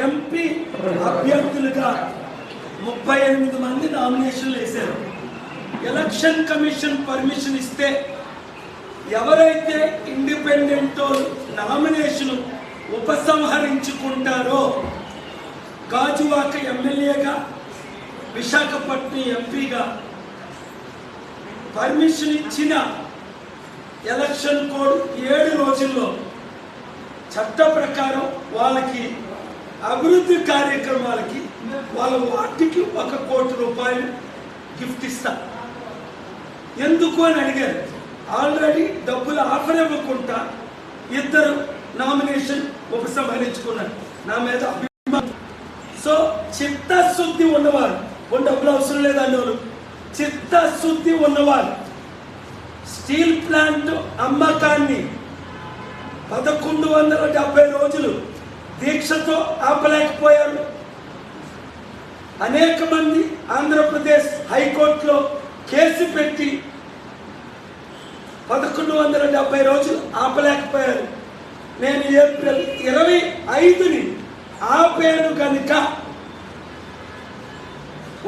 MP అభ్యర్థులుగా 38 మంది నామినేషన్లు వేశారు. ఎలక్షన్ కమిషన్ పర్మిషన్ ఇస్తే ఎవరైతే ఇండిపెండెంట్ నామినేషన్ ఉపసంహరించుకుంటారో గాజువాక ఎమ్మెల్యేగా, విశాఖపట్నం ఎంపీగా పర్మిషన్ ఇచ్చిన ఎలక్షన్ కోడ్ 7 రోజుల్లో చట్ట ప్రకారం వాళ్ళకి అభివృద్ధి కార్యక్రమాలకి వాళ్ళ వార్డుకి 1 కోటి రూపాయలు గిఫ్ట్ ఇస్తారు. ఎందుకు అని అడిగారు. ఆల్రెడీ డబ్బులు ఆఫర్ ఇవ్వకుండా 2 నామినేషన్ ఉపసంహరించుకున్నారు. నా మీద అభిమానం. సో చిత్తశుద్ధి ఉన్నవారు, డబ్బులు అవసరం లేదన్నవారు, చిత్తశుద్ధి ఉన్నవారు స్టీల్ ప్లాంట్ అమ్మకాన్ని 1170 రోజులు దీక్షతో ఆపలేకపోయారు. అనేక మంది ఆంధ్రప్రదేశ్ హైకోర్టులో కేసు పెట్టి 1170 రోజులు ఆపలేకపోయారు. నేను ఏప్రిల్ 25ని ఆపాను కనుక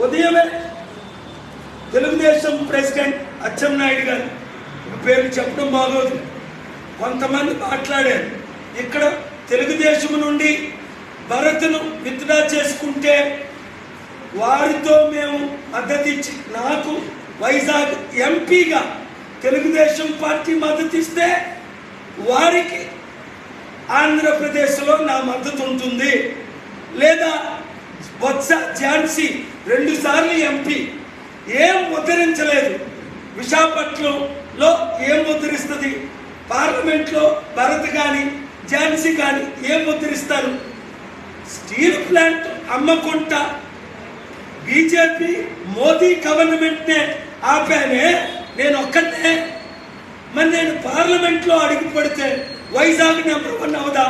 ఉదయమే తెలుగుదేశం ప్రెసిడెంట్ అచ్చెన్నాయుడు గారు, పేరు చెప్పడం బాగోదు, కొంతమంది మాట్లాడారు. ఇక్కడ తెలుగుదేశం నుండి భరత్ను విత్డ్రా చేసుకుంటే వారితో మేము మద్దతు ఇచ్చి, నాకు వైజాగ్ ఎంపీగా తెలుగుదేశం పార్టీ మద్దతు ఇస్తే వారికి ఆంధ్రప్రదేశ్లో నా మద్దతు ఉంటుంది. లేదా బొత్స ఝాన్సీ 2 సార్లు ఎంపీ, ఏం ఉద్ధరించలేదు. విశాఖపట్నంలో ఏం ఉద్ధరిస్తుంది? పార్లమెంట్లో భరత్ కానీ ఝాన్సీ కానీ ఏం ఉద్ధరిస్తారు? స్టీల్ ప్లాంట్ అమ్మకుంటా బీజేపీ మోదీ గవర్నమెంట్నే ఆపానే నేను ఒక్కటే. మరి నేను పార్లమెంట్లో అడుగు పడితే వైజాగ్ నెంబర్ 1 అవుదా?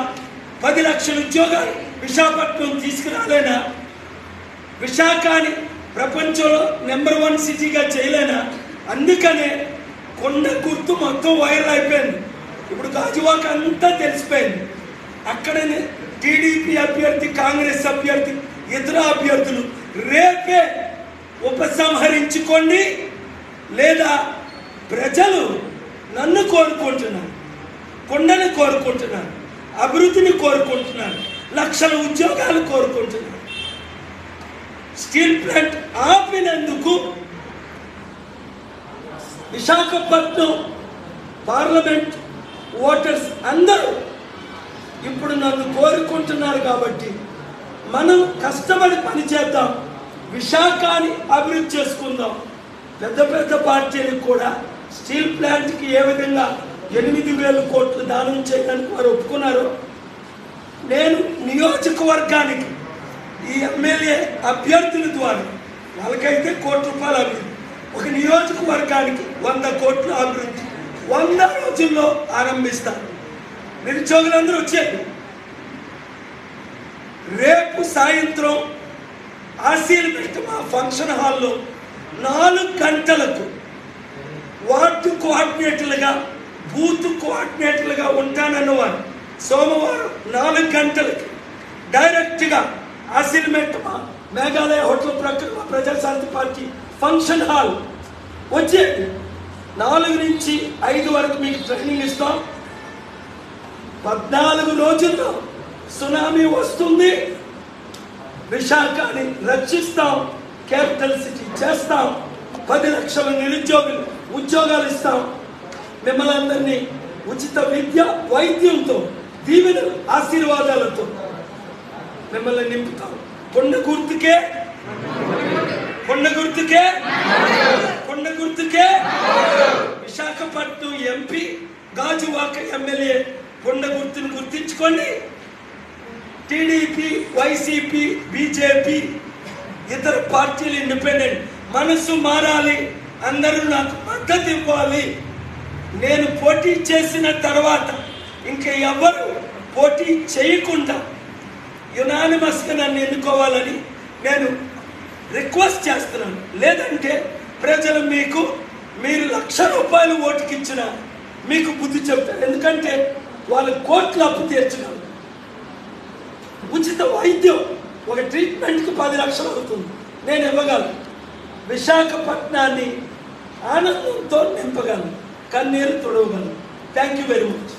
10 లక్షల ఉద్యోగాలు విశాఖపట్నం తీసుకురాలేనా? విశాఖని ప్రపంచంలో నెంబర్ 1 సిటీగా చేయలేనా? అందుకనే కొండ గుర్తు మొత్తం వైరల్ అయిపోయింది. ఇప్పుడు గాజువాక అంతా తెలిసిపోయింది. అక్కడనే టీడీపీ అభ్యర్థి, కాంగ్రెస్ అభ్యర్థి, ఇతర అభ్యర్థులు రేపే ఉపసంహరించుకోండి, లేదా ప్రజలు నన్ను కోరుకుంటున్నారు, కొండను కోరుకుంటున్నారు, అభివృద్ధిని కోరుకుంటున్నారు, లక్షల ఉద్యోగాలు కోరుకుంటున్నారు. స్టీల్ ప్లాంట్ ఆపినందుకు విశాఖపట్నం పార్లమెంట్ ఓటర్స్ అందరూ ఇప్పుడు నన్ను కోరుకుంటున్నారు. కాబట్టి మనం కష్టపడి పనిచేద్దాం, విశాఖని అభివృద్ధి చేసుకుందాం. పెద్ద పెద్ద పార్టీలకు కూడా స్టీల్ ప్లాంట్కి ఏ విధంగా 8,000 కోట్లు దానం చేయడానికి వారు ఒప్పుకున్నారు. నేను నియోజకవర్గానికి ఈ ఎమ్మెల్యే అభ్యర్థుల ద్వారా వాళ్ళకైతే ₹1 కోటి అభివృద్ధి, ఒక నియోజకవర్గానికి 100 కోట్లు అభివృద్ధి 100 రోజుల్లో ఆరంభిస్తారు. నిరుద్యోగులందరూ వచ్చారు. రేపు సాయంత్రం ఆశీర్వదించిన మా ఫంక్షన్ హాల్లో 4 గంటలకు వార్డు కోఆర్డినేటర్లుగా, బూత్ కోఆర్డినేటర్లుగా ఉంటానన్నవారు సోమవారం 4 గంటలకి డైరెక్ట్గా ఆశీర్వదించిన మా మేఘాలయ హోటల్ ప్రక్కన ప్రజాశాంతి పార్టీ ఫంక్షన్ హాల్ వచ్చే 4 నుంచి 5 వరకు మీకు ట్రైనింగ్ ఇస్తాం. 14 రోజుల్లో సునామీ వస్తుంది. విశాఖని రక్షిస్తాం, క్యాపిటల్ సిటీ చేస్తాం, 10 లక్షల నిరుద్యోగులు ఉద్యోగాలు ఇస్తాం. మిమ్మల్ని అందరినీ ఉచిత విద్య, వైద్యంతో, దీవెన, ఆశీర్వాదాలతో మిమ్మల్ని నింపుతాం. కొండ గుర్తుకే, కొండ గుర్తుకే, కొండ గుర్తుకే. విశాఖపట్నం ఎంపీ, గాజువాక ఎమ్మెల్యే కొండ గుర్తును గుర్తించుకోండి. టీడీపీ, వైసీపీ, బీజేపీ, ఇతర పార్టీలు ఇండిపెండెంట్ మనసు మారాలి. అందరూ నాకు మద్దతు ఇవ్వాలి. నేను పోటీ చేసిన తర్వాత ఇంకా ఎవరు పోటీ చేయకుండా యునానిమస్గా నన్ను ఎన్నుకోవాలని నేను రిక్వెస్ట్ చేస్తున్నాను. లేదంటే ప్రజలు మీరు ₹1,00,000 ఓటుకి ఇచ్చిన మీకు బుద్ధి చెప్తారు. ఎందుకంటే వాళ్ళు కోట్లు అప్పు తీర్చగలరు. ఉచిత వైద్యం, ఒక ట్రీట్మెంట్కి 10 లక్షలు అవుతుంది, నేను ఇవ్వగలను. విశాఖపట్నాన్ని ఆనందంతో నింపగలను, కన్నీరు తుడవగలను. Thank you very much.